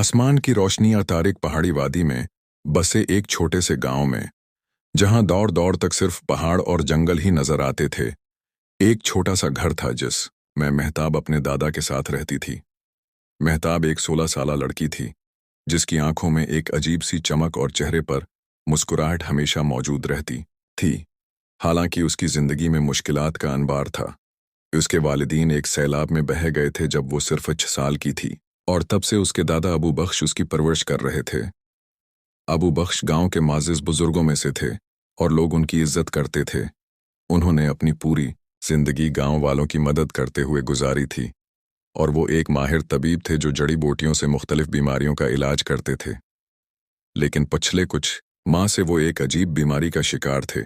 आसमान की रोशनी और तारिक पहाड़ी वादी में बसे एक छोटे से गांव में, जहां दौड़ दौड़ तक सिर्फ पहाड़ और जंगल ही नजर आते थे, एक छोटा सा घर था जिस में मेहताब अपने दादा के साथ रहती थी। मेहताब एक 16 साला लड़की थी, जिसकी आंखों में एक अजीब सी चमक और चेहरे पर मुस्कुराहट हमेशा मौजूद रहती थी। हालांकि उसकी जिंदगी में मुश्किलात का अनबार था। उसके वालिदीन एक सैलाब में बह गए थे जब वो सिर्फ 6 साल की थी, और तब से उसके दादा अबू बख्श उसकी परवरिश कर रहे थे। अबू बख्श गांव के माजिज बुजुर्गों में से थे और लोग उनकी इज्जत करते थे। उन्होंने अपनी पूरी जिंदगी गांव वालों की मदद करते हुए गुजारी थी, और वो एक माहिर तबीब थे जो जड़ी बूटियों से मुख्तलिफ बीमारियों का इलाज करते थे। लेकिन पिछले कुछ माह से वो एक अजीब बीमारी का शिकार थे,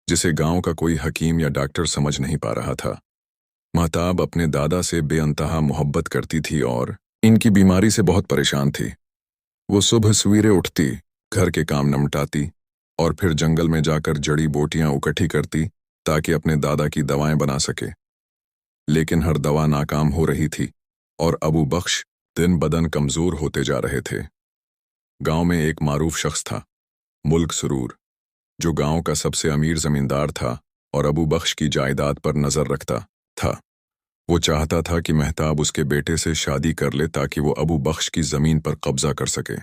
जिसे गांव का कोई हकीम या डॉक्टर समझ नहीं पा रहा था। महताब अपने दादा से बेअंतहा मोहब्बत करती थी और इनकी बीमारी से बहुत परेशान थी। वो सुबह सवेरे उठती, घर के काम निपटाती और फिर जंगल में जाकर जड़ी बूटियां इकट्ठी करती ताकि अपने दादा की दवाएं बना सके। लेकिन हर दवा नाकाम हो रही थी और अबू बख्श दिन बदन कमजोर होते जा रहे थे। गांव में एक मारूफ शख्स था, मुल्क सरूर, जो गांव का सबसे अमीर जमींदार था और अबू बख्श की जायदाद पर नजर रखता था। वो चाहता था कि मेहताब उसके बेटे से शादी कर ले ताकि वो अबू बख्श की जमीन पर कब्जा कर सके।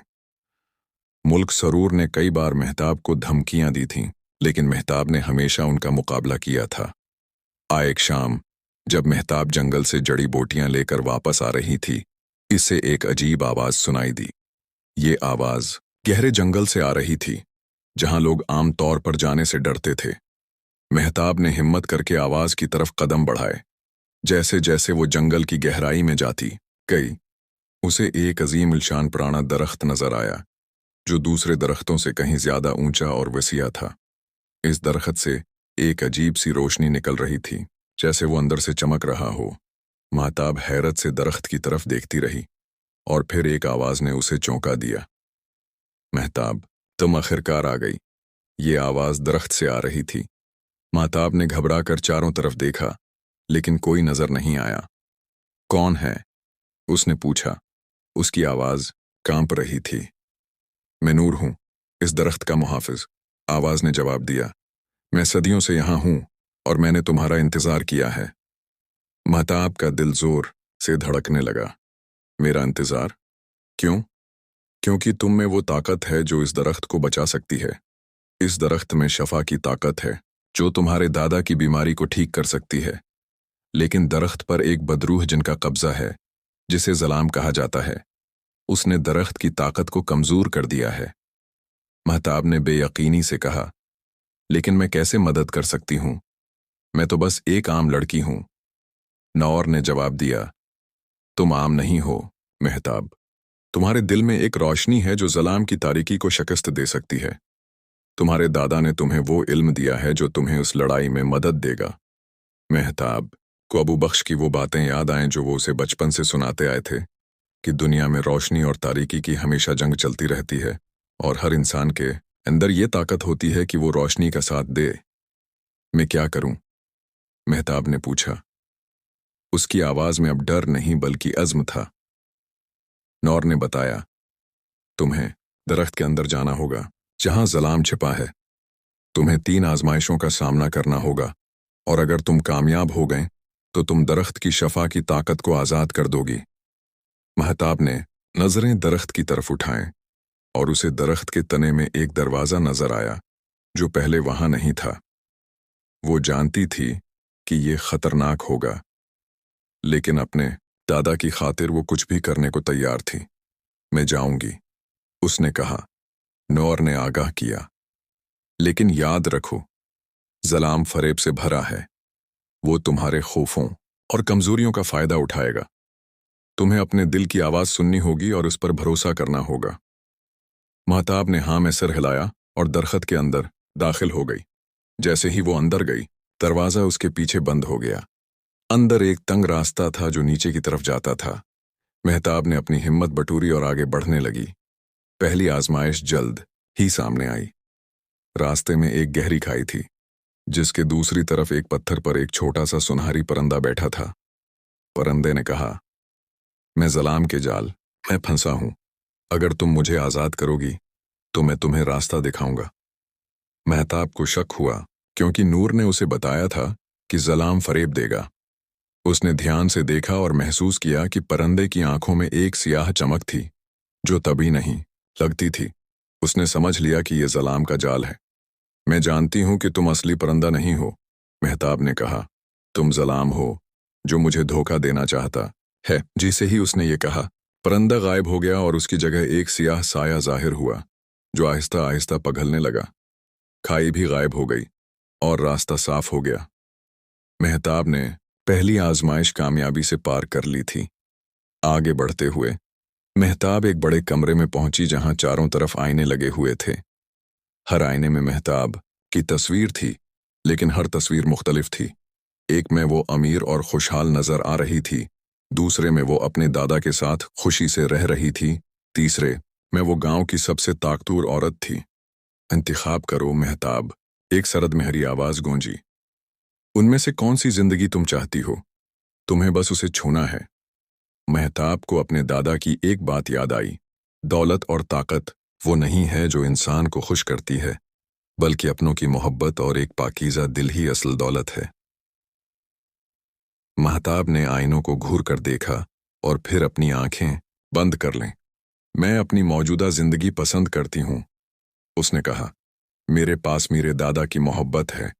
मुल्क सरूर ने कई बार मेहताब को धमकियां दी थीं, लेकिन मेहताब ने हमेशा उनका मुकाबला किया था। एक शाम जब मेहताब जंगल से जड़ी बूटियां लेकर वापस आ रही थी, इसे एक अजीब आवाज सुनाई दी। ये आवाज गहरे जंगल से आ रही थी, जहां लोग आम तौर पर जाने से डरते थे। मेहताब ने हिम्मत करके आवाज की तरफ कदम बढ़ाए। जैसे जैसे वो जंगल की गहराई में जाती गई, उसे एक अजीम इल्शान पुराना दरख्त नजर आया, जो दूसरे दरख्तों से कहीं ज्यादा ऊंचा और वसीया था। इस दरख्त से एक अजीब सी रोशनी निकल रही थी, जैसे वो अंदर से चमक रहा हो। महताब हैरत से दरख्त की तरफ देखती रही, और फिर एक आवाज ने उसे चौंका दिया। महताब, तुम आखिरकार आ गई। ये आवाज दरख्त से आ रही थी। महताब ने घबरा कर चारों तरफ देखा, लेकिन कोई नजर नहीं आया। कौन है? उसने पूछा। उसकी आवाज कांप रही थी। मैं नूर हूं, इस दरख्त का मुहाफिज, आवाज ने जवाब दिया। मैं सदियों से यहां हूं और मैंने तुम्हारा इंतजार किया है। महताब का दिल जोर से धड़कने लगा। मेरा इंतजार? क्यों? क्योंकि तुम में वो ताकत है जो इस दरख्त को बचा सकती है। इस दरख्त में शफा की ताकत है, जो तुम्हारे दादा की बीमारी को ठीक कर सकती है। लेकिन दरख्त पर एक बदरूह जिनका कब्जा है, जिसे ज़लाम कहा जाता है, उसने दरख्त की ताकत को कमजोर कर दिया है। महताब ने बेयकीनी से कहा, लेकिन मैं कैसे मदद कर सकती हूं? मैं तो बस एक आम लड़की हूं। नौर ने जवाब दिया, तुम आम नहीं हो मेहताब। तुम्हारे दिल में एक रोशनी है जो ज़लाम की तारीकी को शिकस्त दे सकती है। तुम्हारे दादा ने तुम्हें वो इल्म दिया है जो तुम्हें उस लड़ाई में मदद देगा। मेहताब को अबू बख्श की वो बातें याद आएं जो वो उसे बचपन से सुनाते आए थे, कि दुनिया में रोशनी और तारीकी की हमेशा जंग चलती रहती है, और हर इंसान के अंदर ये ताकत होती है कि वो रोशनी का साथ दे। मैं क्या करूं? मेहताब ने पूछा। उसकी आवाज में अब डर नहीं बल्कि अज़्म था। नौर ने बताया, तुम्हें दरख्त के अंदर जाना होगा, जहां ज़लाम छिपा है। तुम्हें 3 आजमाइशों का सामना करना होगा, और अगर तुम कामयाब हो गए तो तुम दरख्त की शफा की ताकत को आज़ाद कर दोगी। महताब ने नजरें दरख्त की तरफ उठाएं, और उसे दरख्त के तने में एक दरवाज़ा नजर आया, जो पहले वहां नहीं था। वो जानती थी कि ये खतरनाक होगा, लेकिन अपने दादा की खातिर वो कुछ भी करने को तैयार थी। मैं जाऊंगी, उसने कहा। नौर ने आगाह किया, लेकिन याद रखो, ज़लाम फरेब से भरा है। वो तुम्हारे खौफों और कमजोरियों का फायदा उठाएगा। तुम्हें अपने दिल की आवाज सुननी होगी और उस पर भरोसा करना होगा। महताब ने हाँ में सिर हिलाया और दरख्त के अंदर दाखिल हो गई। जैसे ही वो अंदर गई, दरवाजा उसके पीछे बंद हो गया। अंदर एक तंग रास्ता था जो नीचे की तरफ जाता था। मेहताब ने अपनी हिम्मत बटोरी और आगे बढ़ने लगी। पहली आजमाइश जल्द ही सामने आई। रास्ते में एक गहरी खाई थी, जिसके दूसरी तरफ एक पत्थर पर एक छोटा सा सुनहरी परिंदा बैठा था। परिंदे ने कहा, मैं ज़लाम के जाल में फंसा हूं। अगर तुम मुझे आज़ाद करोगी तो मैं तुम्हें रास्ता दिखाऊंगा। महताब को शक हुआ, क्योंकि नूर ने उसे बताया था कि ज़लाम फरेब देगा। उसने ध्यान से देखा और महसूस किया कि परिंदे की आंखों में एक सियाह चमक थी, जो तभी नहीं लगती थी। उसने समझ लिया कि यह ज़लाम का जाल है। मैं जानती हूं कि तुम असली परिंदा नहीं हो, महताब ने कहा। तुम ज़लाम हो, जो मुझे धोखा देना चाहता है। जिसे ही उसने ये कहा, परिंदा गायब हो गया और उसकी जगह एक सियाह साया जाहिर हुआ, जो आहिस्ता आहिस्ता पिघलने लगा। खाई भी गायब हो गई और रास्ता साफ हो गया। महताब ने पहली आजमाइश कामयाबी से पार कर ली थी। आगे बढ़ते हुए महताब एक बड़े कमरे में पहुंची, जहां चारों तरफ आईने लगे हुए थे। हर आईने में महताब की तस्वीर थी, लेकिन हर तस्वीर मुख्तलिफ थी। एक में वो अमीर और खुशहाल नजर आ रही थी, दूसरे में वो अपने दादा के साथ खुशी से रह रही थी, तीसरे में वो गांव की सबसे ताकतवर औरत थी। इंतखाब करो महताब, एक सरद मेहरी आवाज गूंजी। उनमें से कौन सी जिंदगी तुम चाहती हो? तुम्हें बस उसे छूना है। महताब को अपने दादा की एक बात याद आई, दौलत और ताकत वो नहीं है जो इंसान को खुश करती है, बल्कि अपनों की मोहब्बत और एक पाकीज़ा दिल ही असल दौलत है। महताब ने आईनों को घूर कर देखा और फिर अपनी आंखें बंद कर लें। मैं अपनी मौजूदा जिंदगी पसंद करती हूँ, उसने कहा। मेरे पास मेरे दादा की मोहब्बत है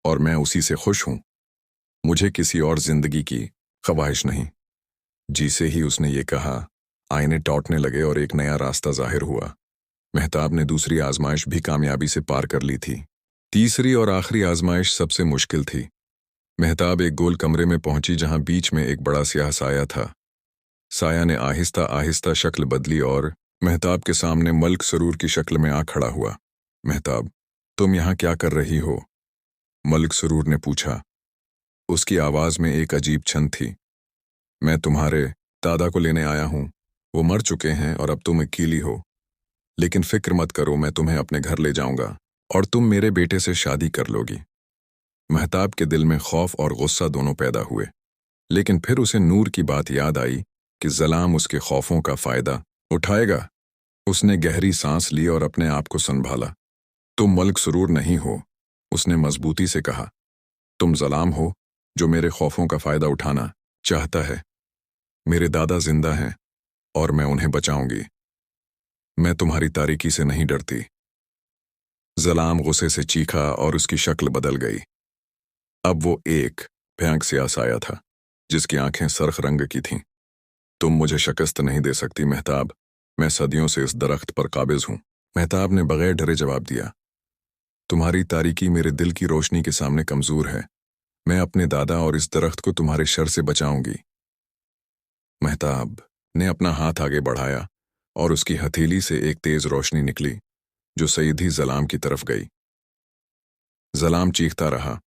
और मैं उसी से खुश हूँ। मुझे किसी और जिंदगी की ख्वाहिश नहीं। जिसे ही उसने ये कहा, आईने टौटने लगे और एक नया रास्ता जाहिर हुआ। महताब ने दूसरी आजमाइश भी कामयाबी से पार कर ली थी। तीसरी और आखिरी आजमाइश सबसे मुश्किल थी। महताब एक गोल कमरे में पहुंची, जहां बीच में एक बड़ा स्याह साया था। साया ने आहिस्ता आहिस्ता शक्ल बदली और महताब के सामने मल्क सरूर की शक्ल में आ खड़ा हुआ। महताब, तुम यहाँ क्या कर रही हो? मल्क सरूर ने पूछा। उसकी आवाज में एक अजीब छन थी। मैं तुम्हारे दादा को लेने आया हूँ। वो मर चुके हैं और अब तुम अकेली हो। लेकिन फिक्र मत करो, मैं तुम्हें अपने घर ले जाऊंगा और तुम मेरे बेटे से शादी कर लोगी। महताब के दिल में खौफ और गुस्सा दोनों पैदा हुए, लेकिन फिर उसे नूर की बात याद आई कि ज़लाम उसके खौफों का फायदा उठाएगा। उसने गहरी सांस ली और अपने आप को संभाला। तुम मल्क सरूर नहीं हो, उसने मजबूती से कहा। तुम ज़लाम हो, जो मेरे खौफों का फायदा उठाना चाहता है। मेरे दादा जिंदा हैं और मैं उन्हें बचाऊंगी। मैं तुम्हारी तारीकी से नहीं डरती। ज़लाम गुस्से से चीखा और उसकी शक्ल बदल गई। अब वो एक भयंकर स्याह साया था, जिसकी आंखें सरख रंग की थीं। तुम मुझे शिकस्त नहीं दे सकती महताब, मैं सदियों से इस दरख्त पर काबिज हूं। महताब ने बगैर डरे जवाब दिया। तुम्हारी तारीकी मेरे दिल की रोशनी के सामने कमजोर है। मैं अपने दादा और इस दरख्त को तुम्हारे शर से बचाऊंगी। महताब ने अपना हाथ आगे बढ़ाया और उसकी हथेली से एक तेज रोशनी निकली, जो सीधी ज़लाम की तरफ गई। ज़लाम चीखता रहा,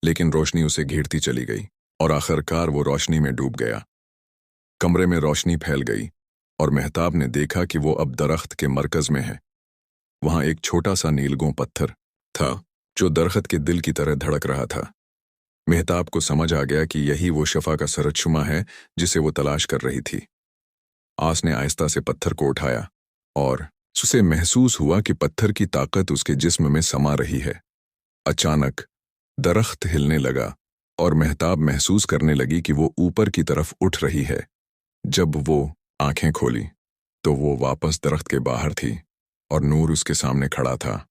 लेकिन रोशनी उसे घेरती चली गई और आखिरकार वो रोशनी में डूब गया। कमरे में रोशनी फैल गई और महताब ने देखा कि वो अब दरख्त के मरकज में है। वहां एक छोटा सा नीलगों पत्थर था, जो दरख्त के दिल की तरह धड़क रहा था। महताब को समझ आ गया कि यही वो शफा का सरचुमा है जिसे वो तलाश कर रही थी। आस ने आहिस्ता से पत्थर को उठाया और उसे महसूस हुआ कि पत्थर की ताकत उसके जिस्म में समा रही है। अचानक दरख्त हिलने लगा और महताब महसूस करने लगी कि वो ऊपर की तरफ उठ रही है। जब वो आंखें खोली तो वो वापस दरख्त के बाहर थी और नूर उसके सामने खड़ा था।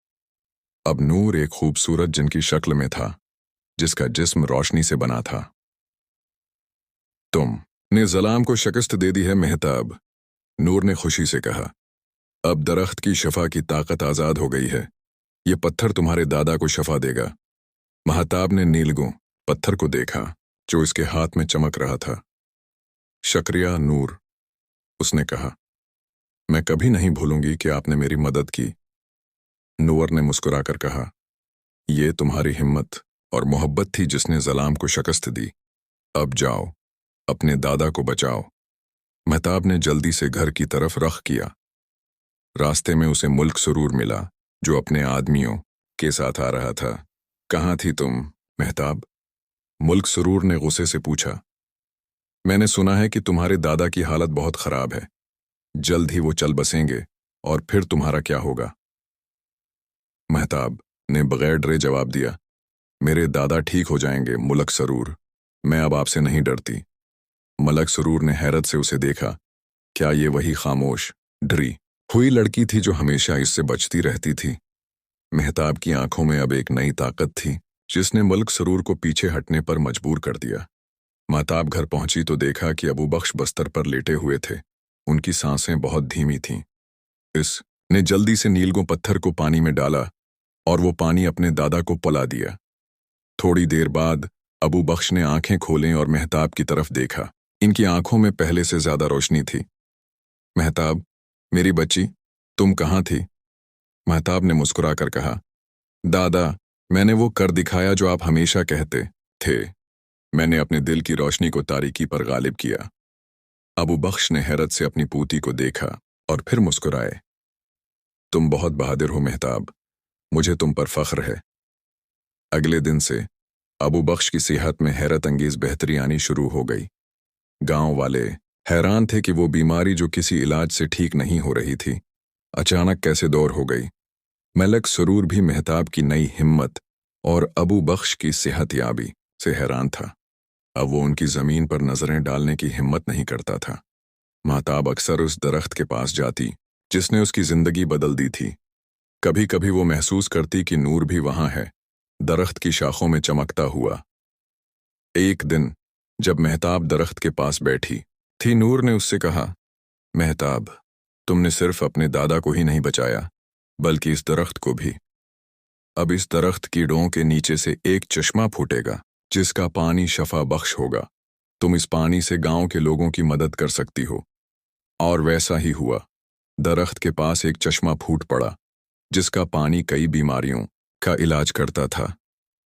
अब नूर एक खूबसूरत जिन की शक्ल में था, जिसका जिस्म रोशनी से बना था। तुमने ज़लाम को शिकस्त दे दी है महताब, नूर ने खुशी से कहा। अब दरख्त की शफा की ताकत आज़ाद हो गई है। ये पत्थर तुम्हारे दादा को शफा देगा। महताब ने नीलगों पत्थर को देखा, जो इसके हाथ में चमक रहा था। शुक्रिया नूर, उसने कहा। मैं कभी नहीं भूलूंगी कि आपने मेरी मदद की। नूर ने मुस्कुराकर कहा, ये तुम्हारी हिम्मत और मोहब्बत थी जिसने ज़लाम को शिकस्त दी। अब जाओ, अपने दादा को बचाओ। महताब ने जल्दी से घर की तरफ रख किया। रास्ते में उसे मुल्क सरूर मिला, जो अपने आदमियों के साथ आ रहा था। कहाँ थी तुम महताब? मुल्क सरूर ने गुस्से से पूछा। मैंने सुना है कि तुम्हारे दादा की हालत बहुत खराब है। जल्द ही वो चल बसेंगे और फिर तुम्हारा क्या होगा? महताब ने बगैर डरे जवाब दिया, मेरे दादा ठीक हो जाएंगे मुलक सरूर, मैं अब आपसे नहीं डरती। मलक सरूर ने हैरत से उसे देखा। क्या ये वही खामोश, डरी हुई लड़की थी जो हमेशा इससे बचती रहती थी? महताब की आंखों में अब एक नई ताकत थी जिसने मलक सरूर को पीछे हटने पर मजबूर कर दिया। महताब घर पहुंची तो देखा कि अबू बख्श बस्तर पर लेटे हुए थे। उनकी सांसें बहुत धीमी थीं। इस ने जल्दी से नीलगों पत्थर को पानी में डाला और वो पानी अपने दादा को पिला दिया। थोड़ी देर बाद अबू बख्श ने आंखें खोलें और महताब की तरफ देखा। इनकी आंखों में पहले से ज्यादा रोशनी थी। महताब, मेरी बच्ची, तुम कहाँ थी? महताब ने मुस्कुराकर कहा, दादा, मैंने वो कर दिखाया जो आप हमेशा कहते थे। मैंने अपने दिल की रोशनी को तारीकी पर गालिब किया। अबू बख्श ने हैरत से अपनी पूती को देखा और फिर मुस्कुराए। तुम बहुत बहादुर हो महताब, मुझे तुम पर फख्र है। अगले दिन से अबू बख्श की सेहत में हैरत अंगेज बेहतरी आनी शुरू हो गई। गांव वाले हैरान थे कि वो बीमारी जो किसी इलाज से ठीक नहीं हो रही थी, अचानक कैसे दूर हो गई। मलक सरूर भी महताब की नई हिम्मत और अबू बख्श की सेहतयाबी से हैरान था। अब वो उनकी जमीन पर नजरें डालने की हिम्मत नहीं करता था। महताब अक्सर उस दरख्त के पास जाती जिसने उसकी जिंदगी बदल दी थी। कभी कभी वो महसूस करती कि नूर भी वहां है, दरख्त की शाखों में चमकता हुआ। एक दिन जब महताब दरख्त के पास बैठी थी, नूर ने उससे कहा, महताब, तुमने सिर्फ अपने दादा को ही नहीं बचाया बल्कि इस दरख्त को भी। अब इस दरख्त की डों के नीचे से एक चश्मा फूटेगा जिसका पानी शफा बख्श होगा। तुम इस पानी से गांव के लोगों की मदद कर सकती हो। और वैसा ही हुआ। दरख्त के पास एक चश्मा फूट पड़ा जिसका पानी कई बीमारियों का इलाज करता था।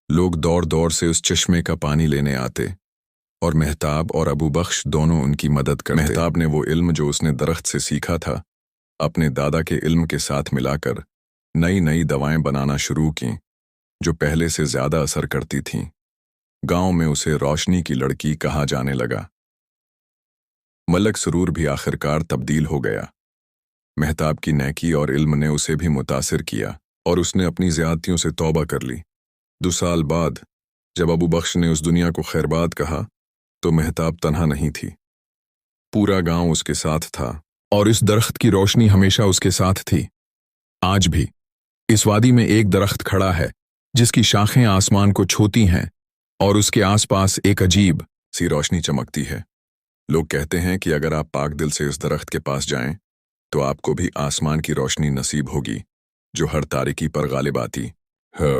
लोग दौड़ दौड़ से उस चश्मे का पानी लेने आते और महताब और अबू बख्श दोनों उनकी मदद करते। महताब ने वो इल्म जो उसने दरख्त से सीखा था अपने दादा के इल्म के साथ मिलाकर नई नई दवाएं बनाना शुरू की जो पहले से ज्यादा असर करती थीं। गांव में उसे रोशनी की लड़की कहा जाने लगा। मलक सरूर भी आखिरकार तब्दील हो गया। महताब की नेकी और इल्म ने उसे भी मुतासिर किया और उसने अपनी ज़्यादतियों से तौबा कर ली। 2 साल बाद जब अबू बख्श ने उस दुनिया को खैरबाद कहा तो महताब तन्हा नहीं थी। पूरा गांव उसके साथ था और इस दरख्त की रोशनी हमेशा उसके साथ थी। आज भी इस वादी में एक दरख्त खड़ा है जिसकी शाखें आसमान को छूती हैं और उसके आसपास एक अजीब सी रोशनी चमकती है। लोग कहते हैं कि अगर आप पाक दिल से इस दरख्त के पास जाएं तो आपको भी आसमान की रोशनी नसीब होगी जो हर तारीकी पर गालिब आती है।